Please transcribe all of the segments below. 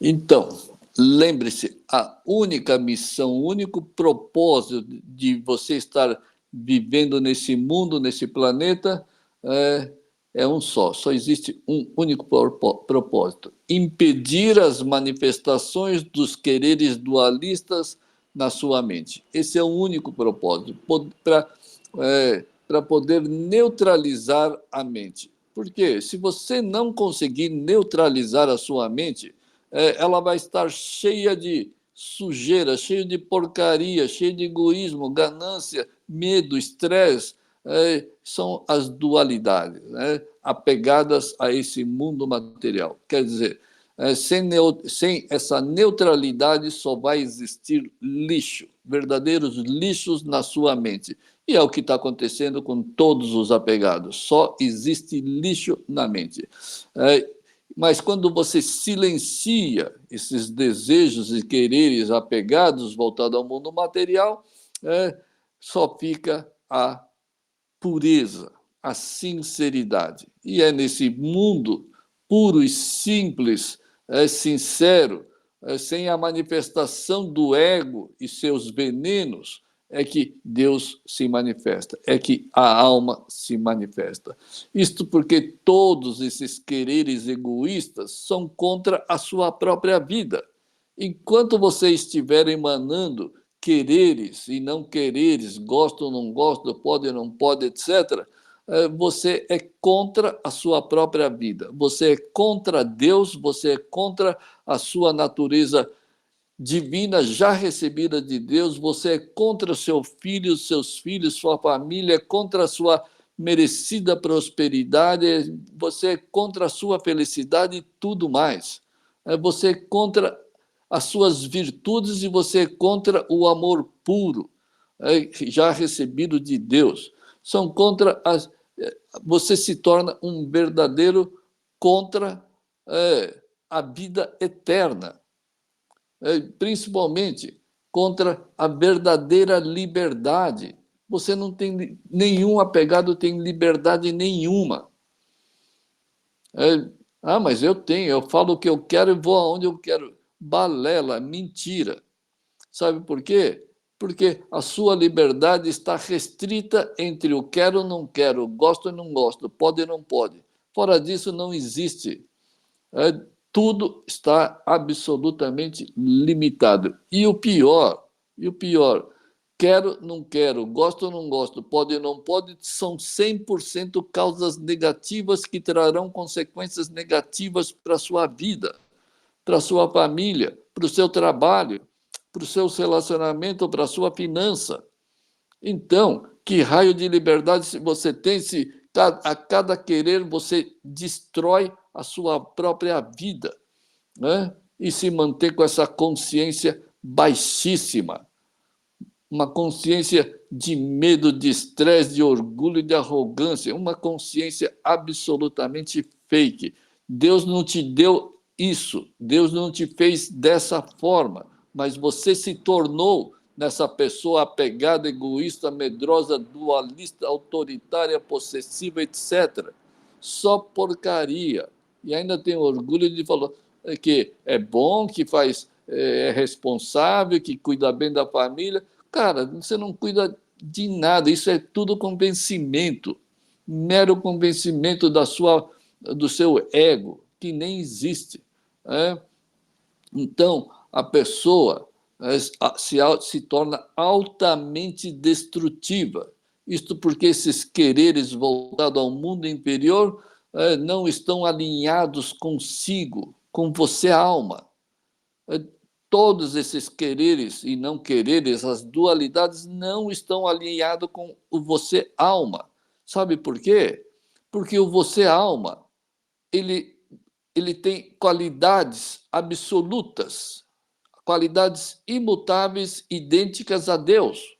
Então, lembre-se, a única missão, o único propósito de você estar vivendo nesse mundo, nesse planeta, é um só existe um único propósito: impedir as manifestações dos quereres dualistas na sua mente. Esse é o único propósito, para poder neutralizar a mente. Porque se você não conseguir neutralizar a sua mente, ela vai estar cheia de sujeira, cheia de porcaria, cheia de egoísmo, ganância, medo, estresse. São as dualidades, né, apegadas a esse mundo material. Quer dizer, sem essa neutralidade só vai existir lixo, verdadeiros lixos na sua mente. E é o que está acontecendo com todos os apegados. Só existe lixo na mente. Mas quando você silencia esses desejos e quereres apegados voltados ao mundo material, só fica a pureza, a sinceridade. E é nesse mundo puro e simples, sincero, sem a manifestação do ego e seus venenos, é que Deus se manifesta, é que a alma se manifesta. Isto porque todos esses quereres egoístas são contra a sua própria vida. Enquanto você estiver emanando quereres e não quereres, gosto ou não gosto, pode ou não pode, etc., você é contra a sua própria vida. Você é contra Deus, você é contra a sua natureza divina já recebida de Deus, você é contra seu filho, seus filhos, sua família, é contra a sua merecida prosperidade, você é contra a sua felicidade e tudo mais. Você é contra as suas virtudes e você é contra o amor puro, já recebido de Deus. São contra as. Você se torna um verdadeiro contra a vida eterna, principalmente contra a verdadeira liberdade. Você não tem nenhum apegado, tem liberdade nenhuma. Mas eu tenho, eu falo o que eu quero e vou aonde eu quero. Balela, mentira. Sabe por quê? Porque a sua liberdade está restrita entre o quero ou não quero, gosto ou não gosto, pode ou não pode. Fora disso, não existe. Tudo está absolutamente limitado. E o pior, quero, não quero, gosto ou não gosto, pode ou não pode, são 100% causas negativas que trarão consequências negativas para a sua vida, para a sua família, para o seu trabalho, para o seu relacionamento, para a sua finança. Então, que raio de liberdade você tem se a cada querer você destrói a sua própria vida, né? E se manter com essa consciência baixíssima, uma consciência de medo, de estresse, de orgulho e de arrogância, uma consciência absolutamente fake. Deus não te deu isso, Deus não te fez dessa forma, mas você se tornou nessa pessoa apegada, egoísta, medrosa, dualista, autoritária, possessiva, etc. Só porcaria. E ainda tem orgulho de falar que é bom, que faz, é responsável, que cuida bem da família. Cara, você não cuida de nada, isso é tudo convencimento, mero convencimento do seu ego, que nem existe. Então, a pessoa se torna altamente destrutiva. Isto porque esses quereres voltados ao mundo inferior não estão alinhados consigo, com você, alma. Todos esses quereres e não quereres, as dualidades, não estão alinhados com o você, alma. Sabe por quê? Porque o você, alma, ele, ele tem qualidades absolutas, qualidades imutáveis, idênticas a Deus.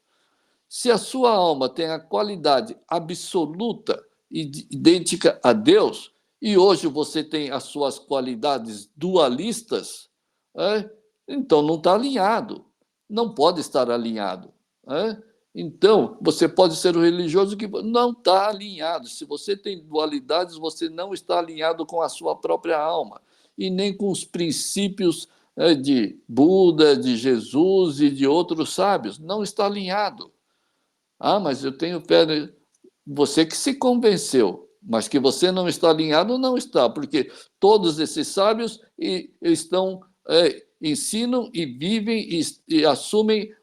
Se a sua alma tem a qualidade absoluta e idêntica a Deus, e hoje você tem as suas qualidades dualistas, então não está alinhado. Não pode estar alinhado. Então, você pode ser o religioso que não está alinhado. Se você tem dualidades, você não está alinhado com a sua própria alma. e nem com os princípios de Buda, de Jesus e de outros sábios. Não está alinhado. Ah, mas eu tenho fé. Você que se convenceu, mas que você não está alinhado, não está, porque todos esses sábios estão, ensinam e vivem e assumem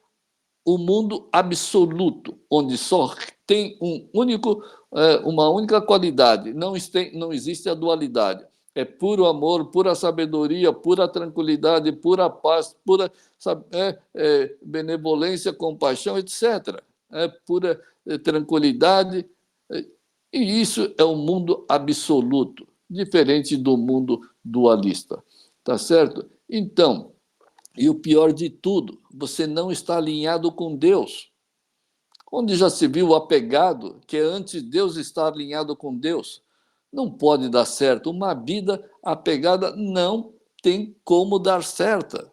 o mundo absoluto, onde só tem uma única qualidade, não existe a dualidade. É puro amor, pura sabedoria, pura tranquilidade, pura paz, pura benevolência, compaixão, etc. É pura tranquilidade. E isso é o mundo absoluto, diferente do mundo dualista. Tá certo? Então, e o pior de tudo, você não está alinhado com Deus. Onde já se viu o apegado, que é antes Deus estar alinhado com Deus? Não pode dar certo. Uma vida apegada não tem como dar certa.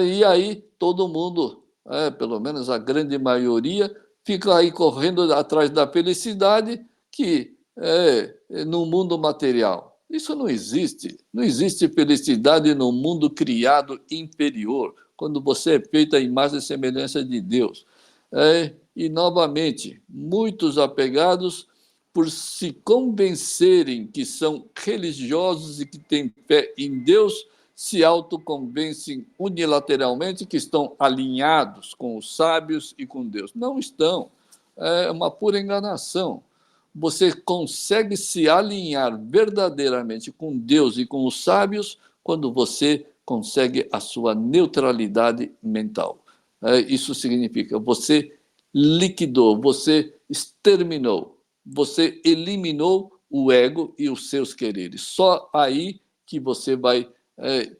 E aí todo mundo, pelo menos a grande maioria, fica aí correndo atrás da felicidade que é no mundo material. Isso não existe. Não existe felicidade no mundo criado inferior, quando você é feito à imagem e semelhança de Deus. E, novamente, muitos apegados, por se convencerem que são religiosos e que têm fé em Deus, se autoconvencem unilateralmente que estão alinhados com os sábios e com Deus. Não estão. É uma pura enganação. Você consegue se alinhar verdadeiramente com Deus e com os sábios quando você consegue a sua neutralidade mental. Isso significa você liquidou, você exterminou, você eliminou o ego e os seus quereres. Só aí que você vai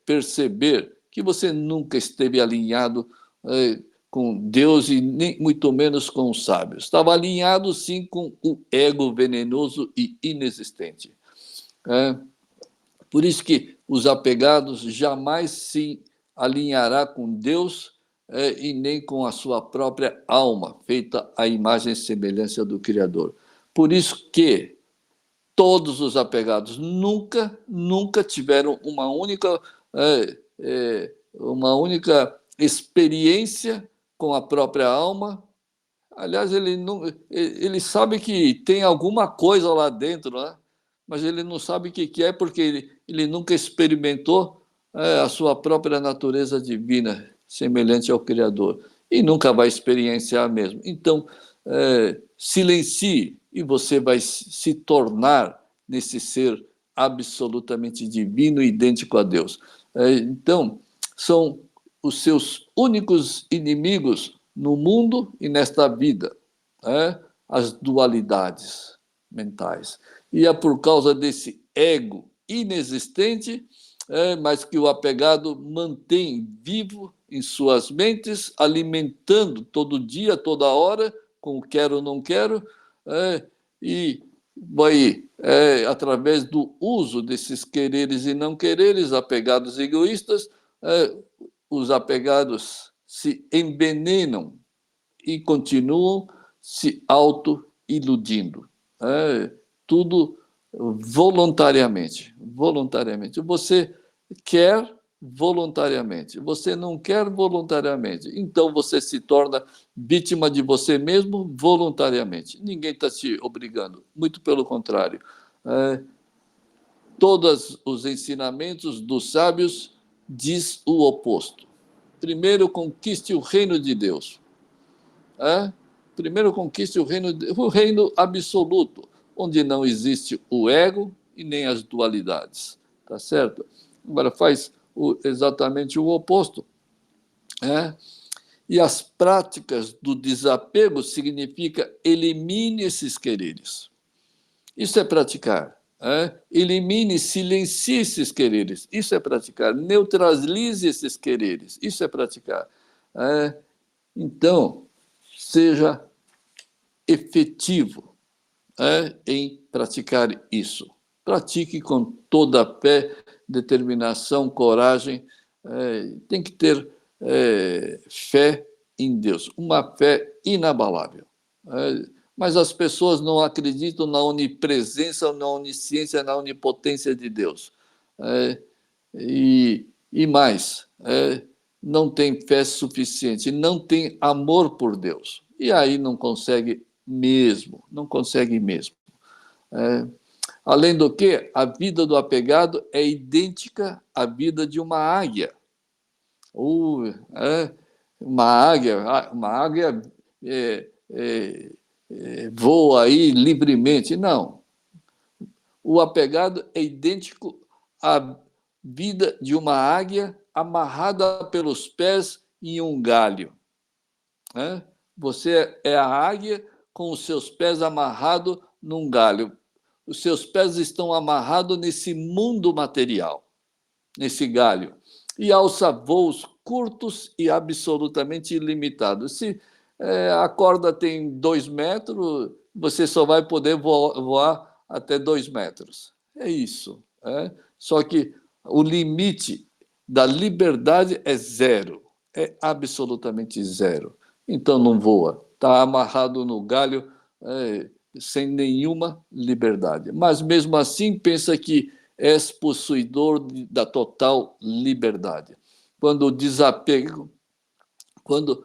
perceber que você nunca esteve alinhado com Deus e nem muito menos com os sábios. Estava alinhado, sim, com o ego venenoso e inexistente. Por isso que os apegados jamais se alinhará com Deus e nem com a sua própria alma, feita à imagem e semelhança do Criador. Por isso que todos os apegados nunca tiveram uma única experiência com a própria alma. Aliás, ele sabe que tem alguma coisa lá dentro, né? Mas ele não sabe o que é, porque ele nunca experimentou a sua própria natureza divina, semelhante ao Criador. E nunca vai experienciar mesmo. Então, silencie e você vai se tornar nesse ser absolutamente divino e idêntico a Deus. Então, são os seus únicos inimigos no mundo e nesta vida, as dualidades mentais. E é por causa desse ego inexistente, mas que o apegado mantém vivo em suas mentes, alimentando todo dia, toda hora, com o quero ou não quero, e vai, através do uso desses quereres e não quereres, apegados egoístas, os apegados se envenenam e continuam se auto-iludindo. Tudo voluntariamente. Voluntariamente. Você quer voluntariamente. Você não quer voluntariamente. Então você se torna vítima de você mesmo voluntariamente. Ninguém está te obrigando. Muito pelo contrário. Todos os ensinamentos dos sábios diz o oposto. Primeiro, conquiste o reino de Deus. Primeiro, conquiste o reino absoluto, onde não existe o ego e nem as dualidades. Tá certo? Agora, faz exatamente o oposto. E as práticas do desapego significa elimine esses quereres. Isso é praticar. Elimine, silencie esses quereres. Isso é praticar. Neutralize esses quereres. Isso é praticar. Então, seja efetivo em praticar isso. Pratique com toda a fé, determinação, coragem. Tem que ter fé em Deus, uma fé inabalável. Mas as pessoas não acreditam na onipresença, na onisciência, na onipotência de Deus. e mais, não tem fé suficiente, não tem amor por Deus. E aí não consegue mesmo, não consegue mesmo. É, além do que, a vida do apegado é idêntica à vida de uma águia. É, uma águia voa aí livremente. Não. O apegado é idêntico à vida de uma águia amarrada pelos pés em um galho. Né? Você é a águia com os seus pés amarrados num galho. Os seus pés estão amarrados nesse mundo material, nesse galho, e alça voos curtos e absolutamente ilimitados. Se a corda tem 2 metros, você só vai poder voar até 2 metros. É isso. Só que o limite da liberdade é zero, é absolutamente zero. Então não voa, está amarrado no galho, sem nenhuma liberdade. Mas mesmo assim pensa que és possuidor da total liberdade. Quando o desapego quando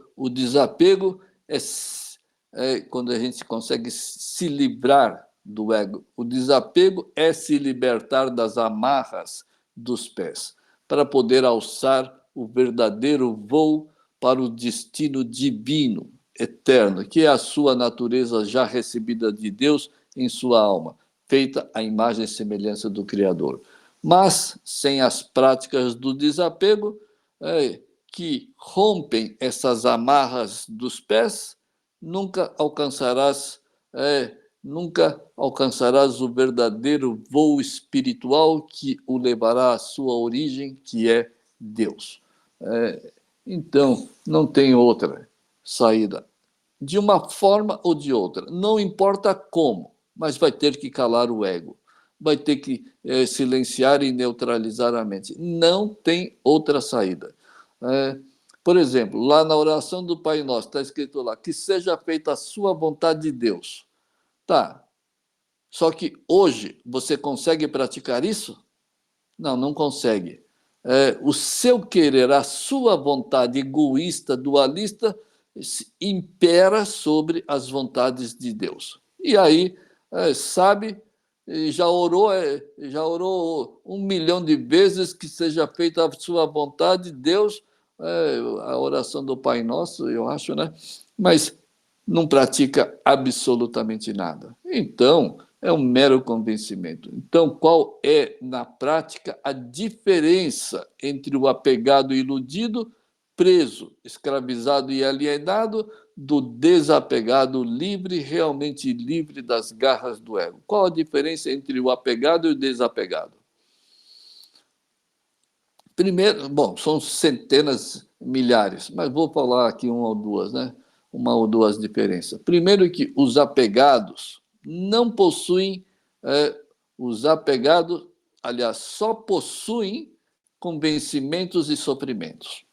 a gente consegue se livrar do ego. O desapego é se libertar das amarras dos pés, para poder alçar o verdadeiro voo para o destino divino, eterno, que é a sua natureza já recebida de Deus em sua alma, feita à imagem e semelhança do Criador. Mas, sem as práticas do desapego, que rompem essas amarras dos pés, nunca alcançarás, nunca alcançarás o verdadeiro voo espiritual que o levará à sua origem, que é Deus. Então, não tem outra saída. De uma forma ou de outra, não importa como, mas vai ter que calar o ego, vai ter que silenciar e neutralizar a mente. Não tem outra saída. Por exemplo, lá na oração do Pai Nosso, está escrito lá, que seja feita a sua vontade de Deus. Tá, só que hoje você consegue praticar isso? Não, não consegue. O seu querer, a sua vontade egoísta, dualista, impera sobre as vontades de Deus. E aí, sabe, já orou 1 milhão de vezes que seja feita a sua vontade, Deus, a oração do Pai Nosso, eu acho, né? Mas não pratica absolutamente nada. Então, é um mero convencimento. Então, qual é, na prática, a diferença entre o apegado iludido, preso, escravizado e alienado, do desapegado livre, realmente livre das garras do ego? Qual a diferença entre o apegado e o desapegado? Primeiro, bom, são centenas, milhares, mas vou falar aqui uma ou duas, né? Uma ou duas diferenças. Primeiro que os apegados não possuem, os apegados, aliás, só possuem convencimentos e sofrimentos.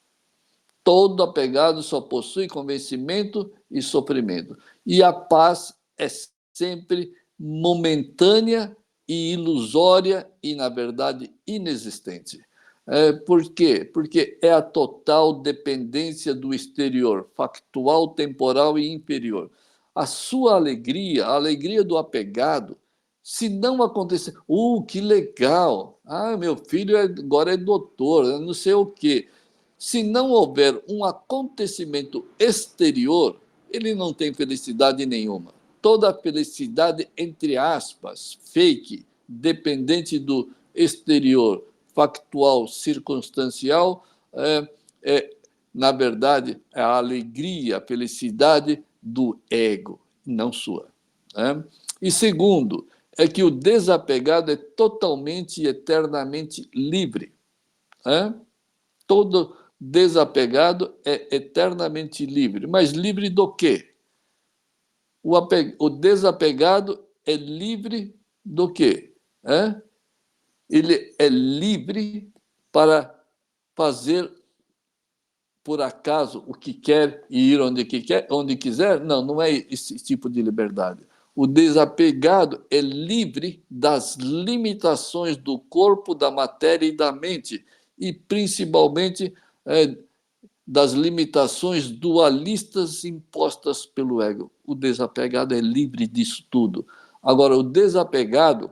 Todo apegado só possui convencimento e sofrimento. E a paz é sempre momentânea e ilusória e, na verdade, inexistente. Por quê? Porque é a total dependência do exterior, factual, temporal e inferior. A sua alegria, a alegria do apegado, se não acontecer, que legal! Meu filho agora é doutor, não sei o quê. Se não houver um acontecimento exterior, ele não tem felicidade nenhuma. Toda felicidade, entre aspas, fake, dependente do exterior, factual, circunstancial, na verdade, é a alegria, a felicidade do ego, não sua. E segundo, é que o desapegado é totalmente e eternamente livre. Todo desapegado é eternamente livre. Mas livre do quê? O desapegado é livre do quê? Ele é livre para fazer, por acaso, o que quer e ir onde quiser? Não, não é esse tipo de liberdade. O desapegado é livre das limitações do corpo, da matéria e da mente, e principalmente das limitações dualistas impostas pelo ego. O desapegado é livre disso tudo. Agora, o desapegado,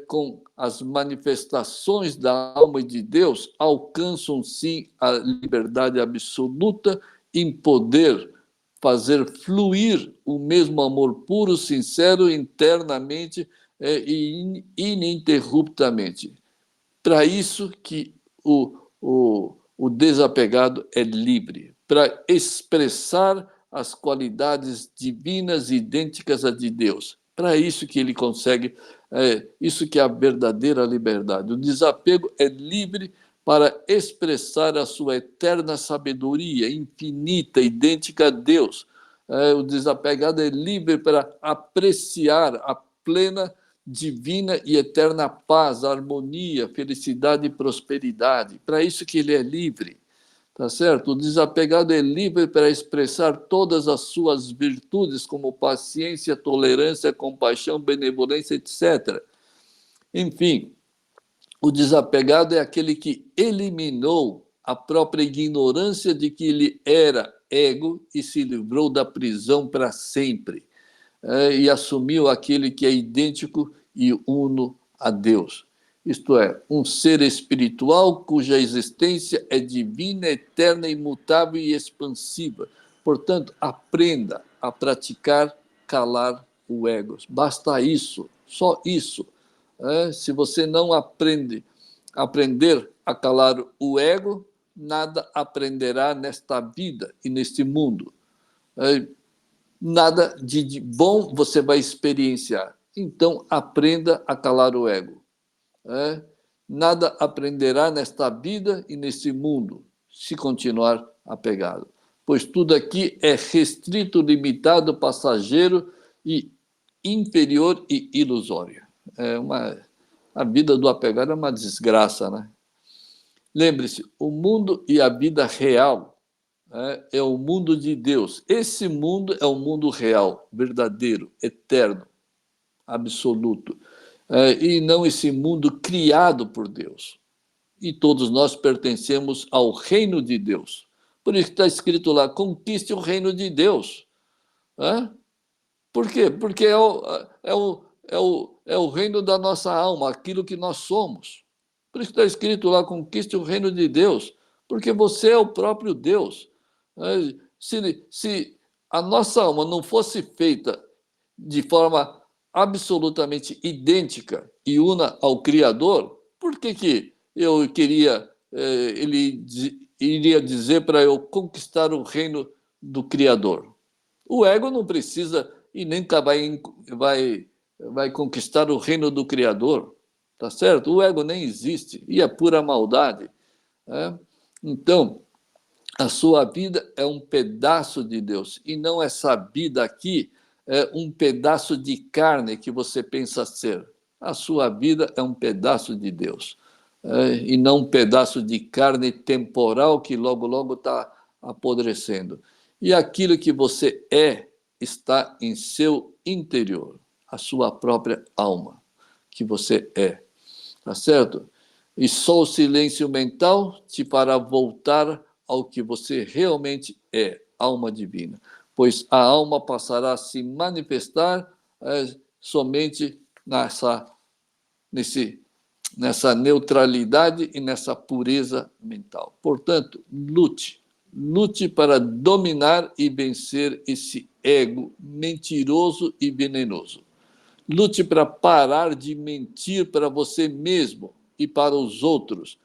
com as manifestações da alma de Deus, alcançam sim a liberdade absoluta em poder fazer fluir o mesmo amor puro, sincero, internamente e ininterruptamente. Para isso que o desapegado é livre, para expressar as qualidades divinas idênticas a de Deus. Para isso que ele consegue, isso que é a verdadeira liberdade. O desapego é livre para expressar a sua eterna sabedoria, infinita, idêntica a Deus. O desapegado é livre para apreciar a plena, divina e eterna paz, harmonia, felicidade e prosperidade. Para isso que ele é livre. Tá certo? O desapegado é livre para expressar todas as suas virtudes, como paciência, tolerância, compaixão, benevolência, etc. Enfim, o desapegado é aquele que eliminou a própria ignorância de que ele era ego e se livrou da prisão para sempre. E assumiu aquele que é idêntico e uno a Deus. Isto é, um ser espiritual cuja existência é divina, eterna, imutável e expansiva. Portanto, aprenda a praticar calar o ego. Basta isso, só isso. Se você não aprender a calar o ego, nada aprenderá nesta vida e neste mundo. Nada de bom você vai experienciar. Então, aprenda a calar o ego. Nada aprenderá nesta vida e neste mundo se continuar apegado. Pois tudo aqui é restrito, limitado, passageiro e inferior e ilusório. A vida do apegado é uma desgraça, né? Lembre-se, o mundo e a vida real é o mundo de Deus. Esse mundo é o mundo real, verdadeiro, eterno, absoluto. E não esse mundo criado por Deus. E todos nós pertencemos ao reino de Deus. Por isso que está escrito lá, conquiste o reino de Deus. Por quê? Porque é o reino da nossa alma, aquilo que nós somos. Por isso que está escrito lá, conquiste o reino de Deus, porque você é o próprio Deus. Se a nossa alma não fosse feita de forma absolutamente idêntica e una ao Criador, por que eu queria, ele iria dizer para eu conquistar o reino do Criador? O ego não precisa e nem vai conquistar o reino do Criador, tá certo? O ego nem existe e é pura maldade. Então, a sua vida é um pedaço de Deus e não essa vida aqui é um pedaço de carne que você pensa ser. A sua vida é um pedaço de Deus e não um pedaço de carne temporal que logo, logo está apodrecendo. E aquilo que você está em seu interior, a sua própria alma, que você é. Tá certo? E só o silêncio mental te fará voltar ao que você realmente é, alma divina. Pois a alma passará a se manifestar somente nessa neutralidade e nessa pureza mental. Portanto, lute para dominar e vencer esse ego mentiroso e venenoso. Lute para parar de mentir para você mesmo e para os outros.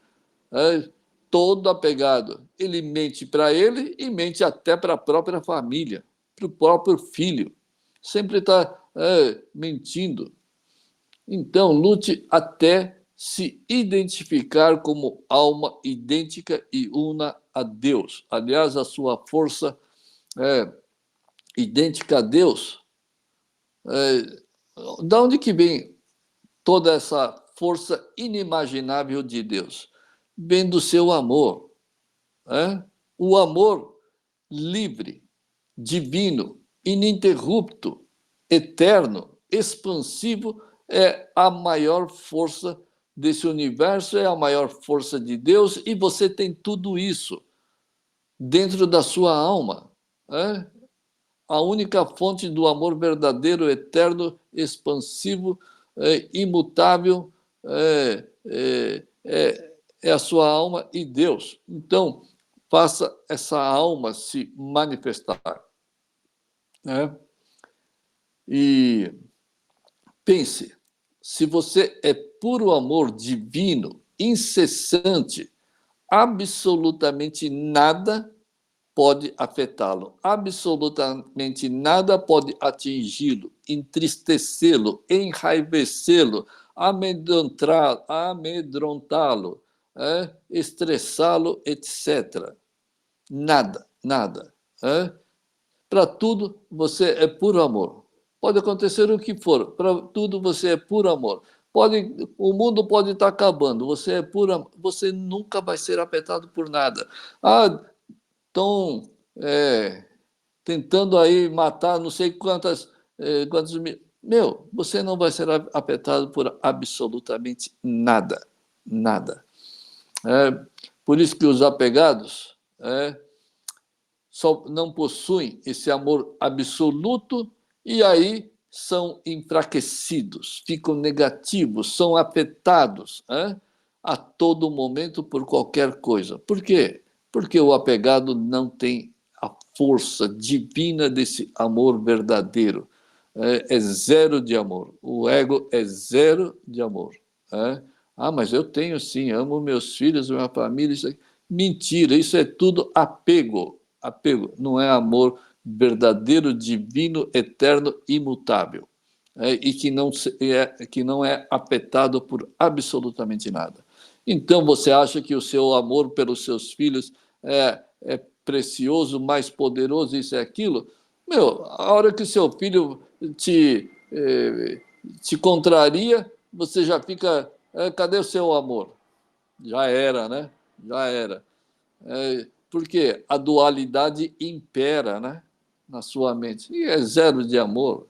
Todo apegado. Ele mente para ele e mente até para a própria família, para o próprio filho. Sempre está mentindo. Então, lute até se identificar como alma idêntica e una a Deus. Aliás, a sua força idêntica a Deus. Da onde que vem toda essa força inimaginável de Deus? Vem do seu amor. O amor livre, divino, ininterrupto, eterno, expansivo, é a maior força desse universo, é a maior força de Deus, e você tem tudo isso dentro da sua alma. É? A única fonte do amor verdadeiro, eterno, expansivo, imutável, é a sua alma e Deus. Então, faça essa alma se manifestar. Né? E pense, se você é puro amor divino, incessante, absolutamente nada pode afetá-lo, absolutamente nada pode atingi-lo, entristecê-lo, enraivecê-lo, amedrontá-lo, estressá-lo, etc. Nada, nada. Para tudo você é puro amor. Pode acontecer o que for, para tudo você é puro amor. O mundo pode estar acabando, você é puro amor. Você nunca vai ser afetado por nada. Estão tentando aí matar não sei quantos mil. Meu, você não vai ser afetado por absolutamente nada. Nada. Por isso que os apegados só não possuem esse amor absoluto e aí são enfraquecidos, ficam negativos, são afetados a todo momento por qualquer coisa. Por quê? Porque o apegado não tem a força divina desse amor verdadeiro. É zero de amor. O ego é zero de amor. Mas eu tenho sim, amo meus filhos, minha família. Isso aqui. Mentira, isso é tudo apego. Apego não é amor verdadeiro, divino, eterno, imutável. E que não é afetado por absolutamente nada. Então, você acha que o seu amor pelos seus filhos é precioso, mais poderoso, isso e aquilo? Meu, a hora que seu filho te contraria, você já fica... cadê o seu amor? Já era, né? Já era. Porque a dualidade impera, né, na sua mente. E é zero de amor,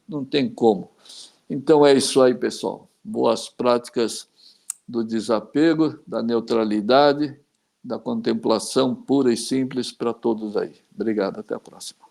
não tem como. Então é isso aí, pessoal. Boas práticas do desapego, da neutralidade, da contemplação pura e simples para todos aí. Obrigado, até a próxima.